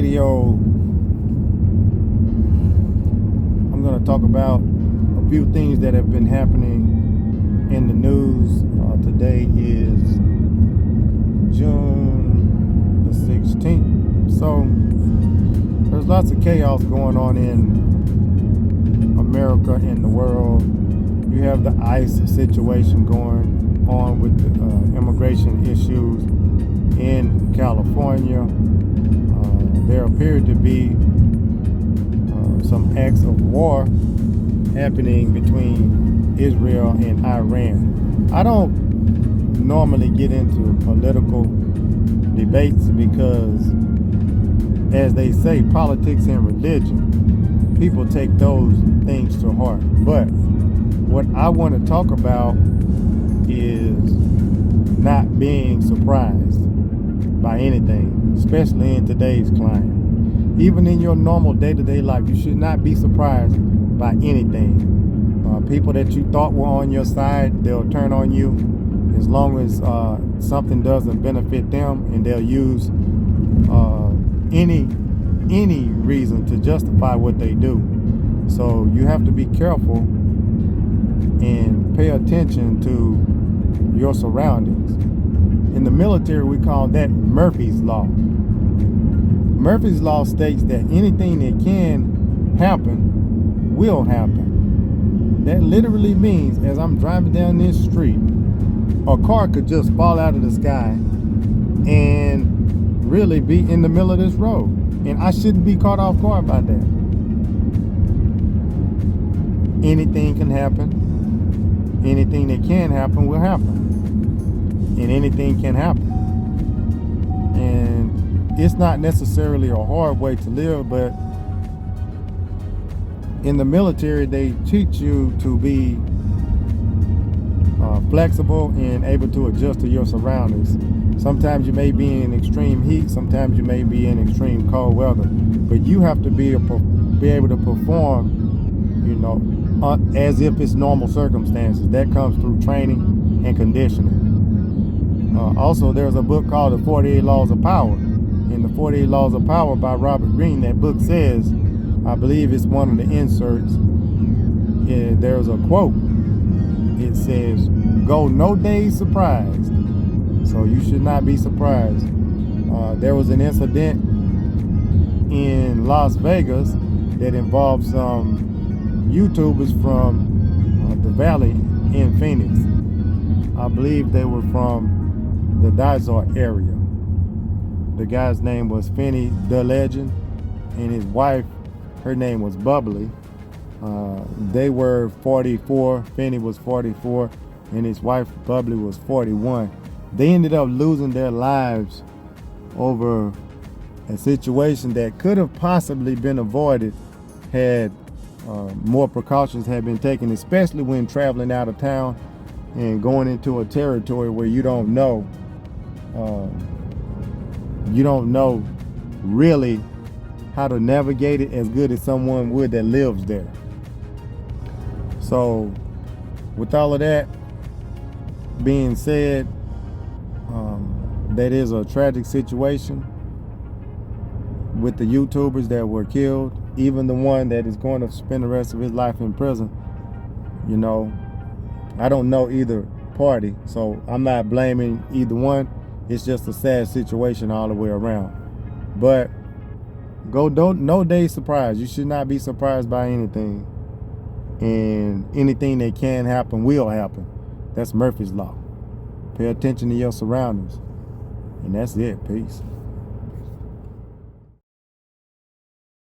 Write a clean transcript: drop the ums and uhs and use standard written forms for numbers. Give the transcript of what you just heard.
video, I'm going to talk about a few things that have been happening in the news. Today is June the 16th. So there's lots of chaos going on in America and the world. You have the ICE situation going on with the immigration issues in California. There appear to be some acts of war happening between Israel and Iran. I don't normally get into political debates because, as they say, politics and religion, people take those things to heart. But what I want to talk about is not being surprised by anything, especially in today's climate. Even in your normal day-to-day life, you should not be surprised by anything. People that you thought were on your side, they'll turn on you as long as something doesn't benefit them, and they'll use any reason to justify what they do. So you have to be careful and pay attention to your surroundings. In the military, we call that Murphy's Law. Murphy's Law states that anything that can happen will happen. That literally means, as I'm driving down this street, a car could just fall out of the sky and really be in the middle of this road. And I shouldn't be caught off guard by that. Anything can happen. Anything that can happen will happen. And anything can happen. And it's not necessarily a hard way to live, but in the military, they teach you to be flexible and able to adjust to your surroundings. Sometimes you may be in extreme heat, sometimes you may be in extreme cold weather, but you have to be able to perform, as if it's normal circumstances. That comes through training and conditioning. Also, there's a book called The 48 Laws of Power. In The 48 Laws of Power by Robert Greene, that book says, I believe it's one of the inserts, there's a quote. It says, "Go no days surprised." So you should not be surprised. There was an incident in Las Vegas that involved some YouTubers from the Valley in Phoenix. I believe they were from the Dysart area. The guy's name was Finney the Legend, and his wife, her name was Bubbly. They were 44. Finney was 44, and his wife Bubbly was 41. They ended up losing their lives over a situation that could have possibly been avoided had more precautions had been taken, especially when traveling out of town and going into a territory where you don't know really how to navigate it as good as someone would that lives there. So with all of that being said, that is a tragic situation with the YouTubers that were killed, even the one that is going to spend the rest of his life in prison. I don't know either party, so I'm not blaming either one. It's just a sad situation all the way around. But no day surprised. You should not be surprised by anything. And anything that can happen will happen. That's Murphy's Law. Pay attention to your surroundings. And that's it. Peace.